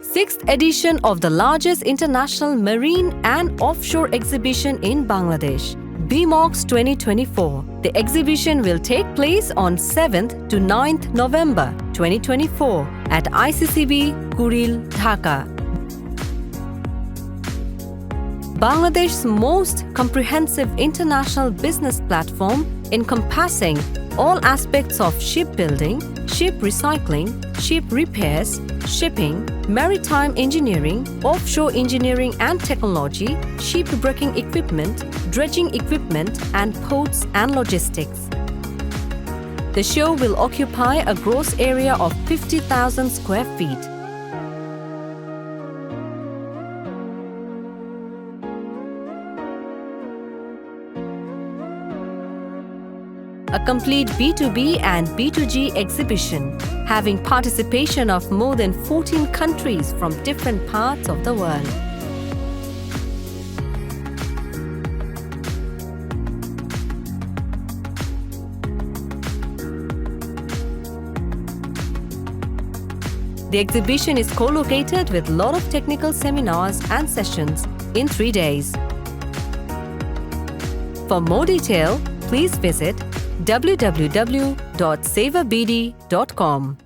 Sixth edition of the largest international marine and offshore exhibition in Bangladesh, 𝐕𝐞𝐧𝐮𝐞 2024. The exhibition will take place on 7th to 9th November 2024 at ICCB, Kuril, Dhaka. Bangladesh's most comprehensive international business platform encompassing all aspects of shipbuilding, ship recycling, ship repairs, shipping, maritime engineering, offshore engineering and technology, shipbreaking equipment, dredging equipment, and ports and logistics. The show will occupy a gross area of 50,000 square feet. A complete B2B and B2G exhibition, having participation of more than 14 countries from different parts of the world. The exhibition is co-located with a lot of technical seminars and sessions in 3 days. For more detail, please visit www.saverbd.com.